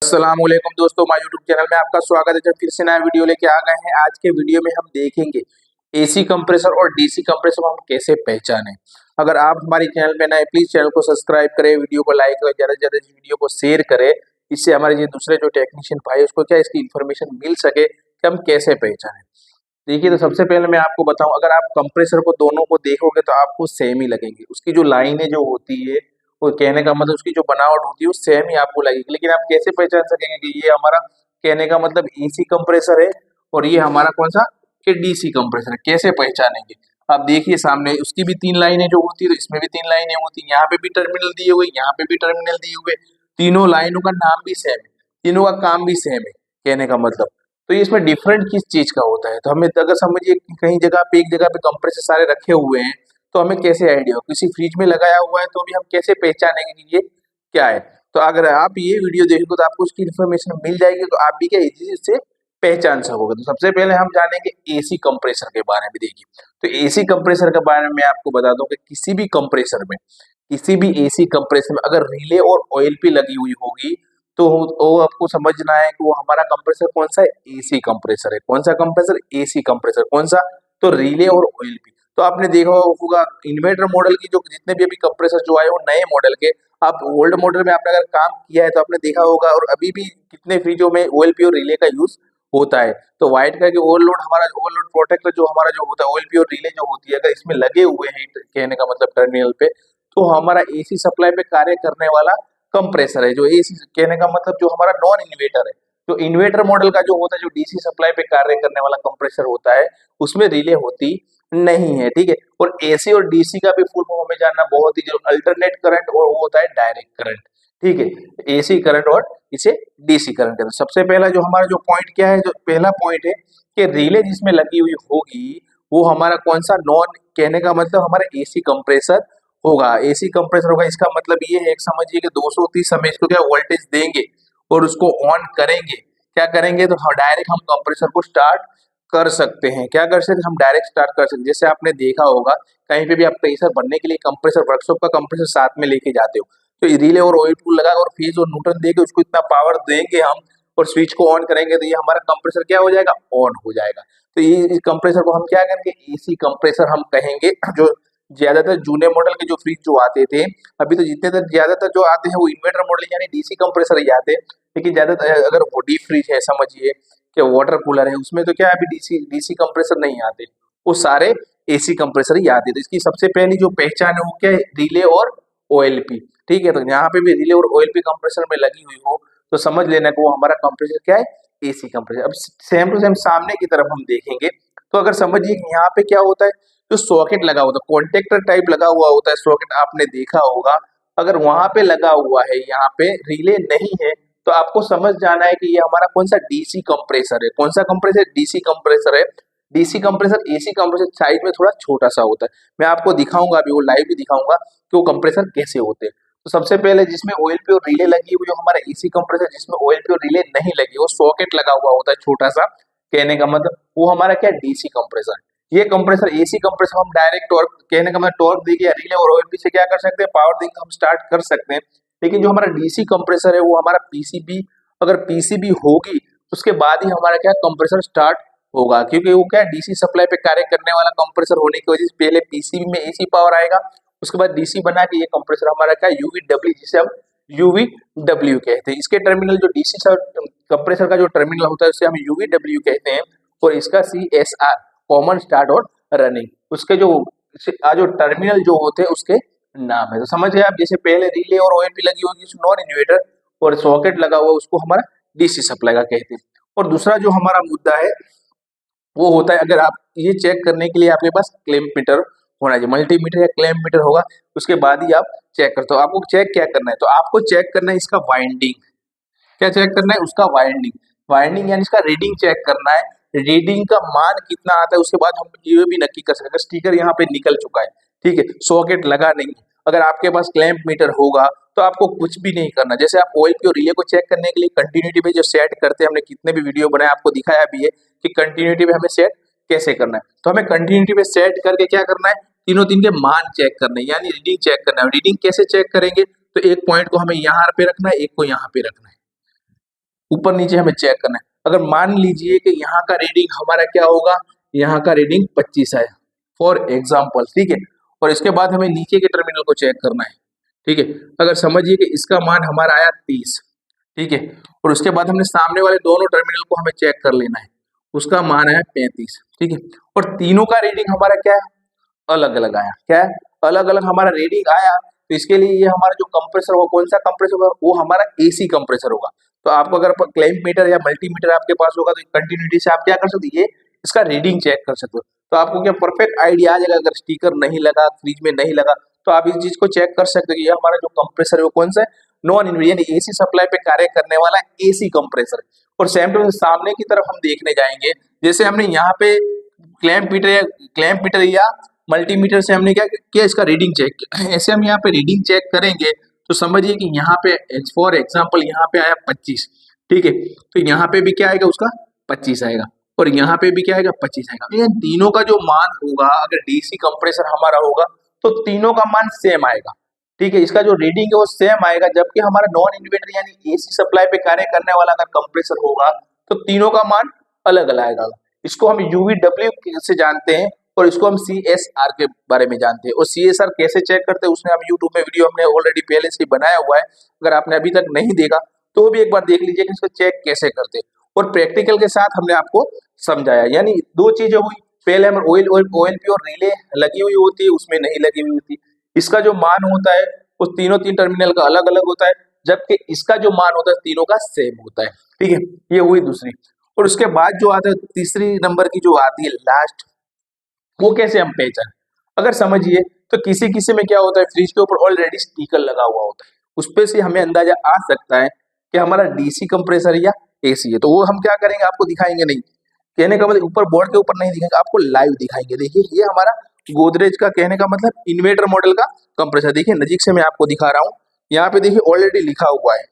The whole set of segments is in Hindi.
अस्सलामुअलैकुम दोस्तों, हमारे यूट्यूब चैनल में आपका स्वागत है। जब फिर से नया वीडियो लेके आ गए हैं। आज के वीडियो में हम देखेंगे एसी कंप्रेसर और डीसी कंप्रेसर को हम कैसे पहचानें। अगर आप हमारे चैनल में नए, प्लीज चैनल को सब्सक्राइब करें, वीडियो को लाइक करें, ज्यादा से ज्यादा इस वीडियो को शेयर करें। इससे हमारे जो दूसरे जो टेक्नीशियन भाई उसको क्या इसकी इन्फॉर्मेशन मिल सके कि हम कैसे पहचानें। देखिए, तो सबसे पहले मैं आपको बताऊं, अगर आप कंप्रेसर को दोनों को देखोगे तो आपको सेम ही लगेंगे। उसकी जो लाइनें जो होती है, वो कहने का मतलब उसकी जो बनावट होती है वो सेम ही आपको लगेगी। लेकिन आप कैसे पहचान सकेंगे कि ये हमारा, कहने का मतलब एसी कंप्रेसर है और ये हमारा कौन सा कि डीसी कंप्रेसर है, कैसे पहचानेंगे। आप देखिए सामने उसकी भी तीन लाइनें जो होती है, तो इसमें भी तीन लाइनें होती है। यहाँ पे भी टर्मिनल दिए हुए, यहाँ पे भी टर्मिनल दिए हुए, तीनों लाइनों का नाम भी सेम है, तीनों का काम भी सेम है, कहने का मतलब। तो ये इसमें डिफरेंट किस चीज का होता है, तो हमें अगर समझिए कि कहीं जगह पे एक जगह पे कंप्रेसर सारे रखे हुए हैं, तो हमें कैसे आइडिया हो। किसी फ्रिज में लगाया हुआ है तो भी हम कैसे पहचानेंगे कि ये क्या है। तो अगर आप ये वीडियो देखोगे तो आपको उसकी इन्फॉर्मेशन मिल जाएगी, तो आप भी क्या इजीली से पहचान सकोगे। तो सबसे पहले हम जानेंगे एसी कंप्रेसर के बारे में। देखिए, तो एसी कंप्रेसर के बारे में मैं आपको बता दूं कि किसी भी कंप्रेसर में, किसी भी एसी कंप्रेसर में अगर रिले और ऑयल पी लगी हुई होगी, तो वो आपको समझना है कि वो हमारा कंप्रेसर कौन सा है, एसी कंप्रेसर है। कौन सा कंप्रेसर, एसी कंप्रेसर। कौन सा, तो रिले और ऑयल पी। तो आपने देखा होगा इन्वर्टर मॉडल की जो जितने भी अभी कंप्रेसर जो आए वो नए मॉडल के, आप ओल्ड मॉडल में आपने अगर काम किया है तो आपने देखा होगा, और अभी भी कितने फ्रिजों में ऑयल पी और रिले का यूज होता है। तो व्हाइट कलर के ओवरलोड, हमारा ओवरलोड प्रोटेक्टर जो हमारा जो होता है, ऑयल पी और रिले जो होती है, अगर इसमें लगे हुए हैं, कहने का मतलब टर्मिनल पे, तो हमारा एसी सप्लाई पे कार्य करने वाला कंप्रेसर है। जो एसी, कहने का मतलब जो हमारा नॉन इन्वर्टर है, जो इन्वर्टर मॉडल का जो होता है, जो डीसी सप्लाई पे कार्य करने वाला कंप्रेसर होता है, उसमें रिले होती नहीं है। ठीक है। और एसी और डीसी का भी फुल फॉर्म हमें जानना बहुत ही जरूरी। अल्टरनेट करंट और वो होता है डायरेक्ट करंट। ठीक है, एसी करंट और इसे डीसी करंट कहते हैं। सबसे पहला जो हमारा जो पॉइंट क्या है, जो पहला पॉइंट है कि रिले जिसमें लगी हुई होगी वो हमारा कौन सा, नॉन, कहने का मतलब हमारा एसी कंप्रेसर होगा। एसी कंप्रेसर होगा, इसका मतलब ये है, एक समझिए कि 230 हम इसको क्या वोल्टेज देंगे और उसको ऑन करेंगे। क्या करेंगे, तो डायरेक्ट हम कंप्रेसर को स्टार्ट कर सकते हैं। क्या कर सकते हैं, हम डायरेक्ट स्टार्ट कर सकते हैं। जैसे आपने देखा होगा कहीं पे भी आप प्रेशर भरने के लिए कंप्रेसर, वर्कशॉप का कंप्रेसर साथ में लेके जाते हो, तो रिले और ऑयल पूल लगा और फेज और न्यूट्रल देके उसको इतना पावर देंगे हम, और स्विच को ऑन करेंगे, तो ये हमारा कंप्रेसर क्या हो जाएगा, ऑन हो जाएगा। तो ये कंप्रेसर को हम क्या करेंगे, एसी कंप्रेसर हम कहेंगे। जो ज्यादातर जूने मॉडल के जो फ्रिज जो आते थे, अभी तो जितने तक ज्यादातर जो आते हैं वो इन्वर्टर मॉडल यानी डीसी कंप्रेसर ही आते हैं। लेकिन ज्यादातर अगर वो डीप फ्रिज है, समझिए कि वाटर कूलर है, उसमें तो क्या है, अभी डीसी डीसी कंप्रेसर नहीं आते, वो सारे एसी कंप्रेसर ही आते। तो इसकी सबसे पहली जो पहचान है वो क्या है, रिले और ओएलपी। ठीक है, तो यहाँ पे भी रिले और ओएलपी कंप्रेसर में लगी हुई हो तो समझ लेना कि वो हमारा कंप्रेसर क्या है, एसी कंप्रेसर। अब सेम टू सेम सामने की तरफ हम देखेंगे, तो अगर समझिए कि यहाँ पे क्या होता है, जो सॉकेट लगा होता है, कॉन्टेक्टर टाइप लगा हुआ होता है सॉकेट, आपने देखा होगा। अगर वहां पे लगा हुआ है, यहाँ पे रिले नहीं है, तो आपको समझ जाना है कि ये हमारा कौन सा, डीसी कंप्रेसर है। कौन सा कंप्रेसर, डीसी कंप्रेसर है। DC compressor AC compressor size में थोड़ा छोटा सा होता है। मैं आपको दिखाऊंगा, अभी वो लाइव भी दिखाऊंगा कि वो कंप्रेसर कैसे होते हैं। तो सबसे पहले जिसमें ऑयल पे और रिले लगी हुई, जो हमारा एसी कंप्रेसर जिसमें ऑयल पे और रिले नहीं लगी, वो सॉकेट लगा हुआ होता है छोटा सा, कहने का मतलब वो हमारा क्या, डीसी कंप्रेसर। ये कंप्रेसर, एसी कंप्रेसर हम डायरेक्ट टॉर्क, कहने का मतलब टॉर्क देके रिले और ऑयल पी से क्या कर सकते हैं, पावर देके हम स्टार्ट कर सकते हैं। लेकिन जो हमारा डीसी कंप्रेसर है वो हमारा पीसीबी, अगर पीसीबी होगी तो उसके बाद ही हमारा क्या कंप्रेसर स्टार्ट होगा, क्योंकि वो क्या डीसी सप्लाई पे कार्य करने वाला कंप्रेसर होने की वजह से पहले पीसीबी में एसी पावर आएगा, उसके बाद डीसी बना के ये कंप्रेसर हमारा क्या, यूवीडब्ल्यू, जिसे हम यूवीडब्ल्यू कहते हैं। इसके टर्मिनल जो डीसी कंप्रेसर का जो टर्मिनल होता है उसे हम यूवीडब्ल्यू कहते हैं, और इसका सीएसआर, कॉमन स्टार्ट और रनिंग, उसके जो टर्मिनल जो होते हैं उसके नाम है। तो समझिए आप, जैसे पहले रिले और ओएनपी लगी होगी नॉन इन्वर्टर, और सॉकेट लगा हुआ उसको हमारा डीसी सप्लाई का कहते हैं। और दूसरा जो हमारा मुद्दा है वो होता है, अगर आप ये चेक करने के लिए आपके पास क्लैंप मीटर होना चाहिए, मल्टीमीटर या क्लैंप मीटर होगा, उसके बाद ही आप चेक करते हो। आपको चेक क्या करना है, तो आपको चेक करना है इसका वाइंडिंग। क्या चेक करना है, उसका वाइंडिंग। वाइंडिंग यानी इसका रीडिंग चेक करना है। रीडिंग का मान कितना आता है, उसके बाद हम ये भी नक्की कर सकते हैं। स्टिकर यहाँ पे निकल चुका है, ठीक है, सॉकेट लगा नहीं है, अगर आपके पास क्लैंप मीटर होगा तो आपको कुछ भी नहीं करना। जैसे आप ऑयल की और रिले को चेक करने के लिए कंटिन्यूटी पे जो सेट करते हैं, हमने कितने भी वीडियो बनाए आपको दिखाया भी है कि कंटिन्यूटी पे हमें सेट कैसे करना है। तो हमें कंटिन्यूटी पे सेट करके क्या करना है, तीनों तीन के मान चेक करना है, यानी रीडिंग चेक करना है। रीडिंग कैसे चेक करेंगे, तो एक पॉइंट को हमें यहाँ पे रखना है, एक को यहाँ पे रखना है। ऊपर नीचे हमें चेक करना है। अगर मान लीजिए कि यहाँ का रीडिंग हमारा क्या होगा, यहाँ का रीडिंग 25 आया फॉर एग्जाम्पल, ठीक है, और इसके बाद हमें नीचे के टर्मिनल को चेक करना है, ठीक है। अगर समझिए कि इसका मान हमारा आया 30, ठीक है, और उसके बाद हमने सामने वाले दोनों टर्मिनल को हमें चेक कर लेना है, उसका मान आया 35, ठीक है, और तीनों का रीडिंग हमारा क्या है, अलग अलग आया। क्या है, अलग अलग हमारा रीडिंग आया। तो इसके लिए ये हमारा जो कंप्रेसर होगा, कौन सा कंप्रेसर होगा, वो हमारा एसी कंप्रेसर होगा। तो आपको अगर क्लैंप मीटर या मल्टीमीटर आपके पास होगा तो कंटिन्यूटी से आप क्या कर सकते हैं, इसका रीडिंग चेक कर सकते हो। तो आपको क्या परफेक्ट आइडिया आ जाएगा। अगर स्टिकर नहीं लगा, फ्रिज में नहीं लगा, तो आप इस चीज को चेक कर सकते हो कि ये हमारा जो कंप्रेसर है वो कौन सा है, नॉन इन्वर्टर यानी एसी सप्लाई पे कार्य करने वाला एसी कंप्रेसर। और सेम टू सामने की तरफ हम देखने जाएंगे, जैसे हमने यहाँ पे क्लैंप मीटर या मल्टीमीटर से हमने क्या किया, इसका रीडिंग चेक किया। ऐसे हम यहाँ पे रीडिंग चेक करेंगे तो समझिए कि यहाँ पे फॉर एग्जांपल यहाँ पे आया 25, ठीक है, तो यहाँ पे भी क्या आएगा, उसका 25 आएगा, और यहाँ पे भी क्या आएगा, 25 आएगा। तो ये तीनों का जो मान होगा, अगर डीसी कंप्रेसर हमारा होगा तो तीनों का मान सेम आएगा, ठीक है, इसका जो रीडिंग है वो सेम आएगा। जबकि हमारा नॉन इन्वर्टर यानी एसी सप्लाई पे कार्य करने वाला अगर कंप्रेसर होगा तो तीनों का मान अलग अलग आएगा। इसको हम यूवीडब्ल्यू से जानते हैं और इसको हम सीएसआर के बारे में जानते हैं। और सीएसआर कैसे चेक करते हैं उसने हम यूट्यूब में वीडियो हमने ऑलरेडी पहले से बनाया हुआ है, अगर आपने अभी तक नहीं देखा तो वो भी एक बार देख लीजिए कि इसको चेक कैसे करते हैं। और प्रैक्टिकल के साथ हमने आपको समझाया, यानी दो चीजें हुई, पहले हम ओएलपी और रिले लगी हुई होती है, उसमें नहीं लगी हुई होती। इसका जो मान होता है उस तीन टर्मिनल का अलग अलग होता है, जबकि इसका जो मान होता है तीनों का सेम होता है, ठीक है, ये हुई दूसरी। और उसके बाद जो आता है तीसरी नंबर की जो आती है लास्ट, वो कैसे हम पहचान। अगर समझिए तो किसी किसी में क्या होता है, फ्रिज के ऊपर ऑलरेडी स्टिकर लगा हुआ होता है, उस पे से हमें अंदाजा आ सकता है कि हमारा डीसी कंप्रेसर या एसी है। तो वो हम क्या करेंगे, आपको दिखाएंगे नहीं, कहने का मतलब ऊपर बोर्ड के ऊपर नहीं दिखाएंगे, आपको लाइव दिखाएंगे। देखिए ये हमारा गोदरेज का, कहने का मतलब इन्वर्टर मॉडल का कंप्रेसर। देखिए नजीक से मैं आपको दिखा रहा हूँ, यहाँ पे देखिए ऑलरेडी लिखा हुआ है,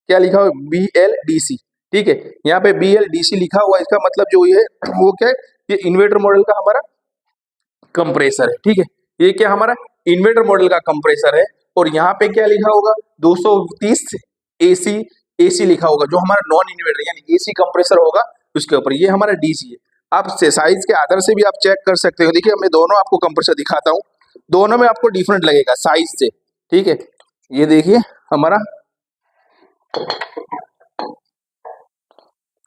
क्या लिखा हुआ है, BLDC, ठीक है, यहाँ पे BLDC लिखा हुआ है। इसका मतलब जो ये वो क्या है, ये इन्वर्टर मॉडल का हमारा कंप्रेसर है, ठीक है, ये क्या हमारा इन्वर्टर मॉडल का कंप्रेसर है। और यहाँ पे क्या लिखा होगा, 230 एसी लिखा होगा, जो हमारा नॉन इन्वर्टर यानी एसी कंप्रेसर होगा उसके ऊपर। ये हमारा डीसी है। आप साइज के आधार से भी आप चेक कर सकते हो। देखिए मैं दोनों आपको कंप्रेसर दिखाता हूँ, दोनों में आपको डिफरेंट लगेगा साइज से, ठीक है। ये देखिए हमारा,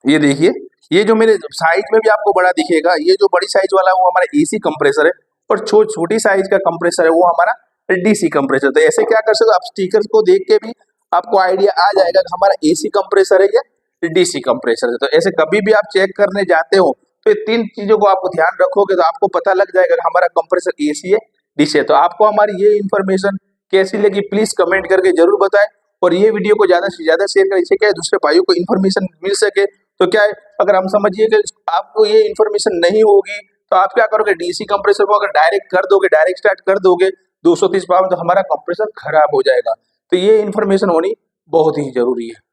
ये देखिए, ये जो मेरे साइज में भी आपको बड़ा दिखेगा, ये जो बड़ी साइज वाला है वो हमारा एसी कंप्रेसर है, और छोटी साइज का कंप्रेसर है वो हमारा डीसी कंप्रेसर। तो ऐसे क्या कर सकते हो, आप स्टिकर्स को देख के भी आपको आइडिया आ जाएगा कि हमारा एसी कंप्रेसर है या डीसी कंप्रेसर है। तो ऐसे कभी भी आप चेक करने जाते हो तो ये तीन चीजों को आपको ध्यान रखोगे तो आपको पता लग जाएगा कि हमारा कंप्रेसर एसी है, डीसी है। तो आपको हमारी ये इन्फॉर्मेशन कैसी लगी प्लीज कमेंट करके जरूर बताएं, और ये वीडियो को ज्यादा से ज्यादा शेयर करें, इससे क्या है दूसरे भाइयों को इन्फॉर्मेशन मिल सके। तो क्या है, अगर हम समझिए कि आपको ये इन्फॉर्मेशन नहीं होगी तो आप क्या करोगे, डीसी कंप्रेसर को अगर डायरेक्ट कर दोगे, डायरेक्ट स्टार्ट कर दोगे 230 पावर, तो हमारा कंप्रेसर खराब हो जाएगा। तो ये इन्फॉर्मेशन होनी बहुत ही जरूरी है।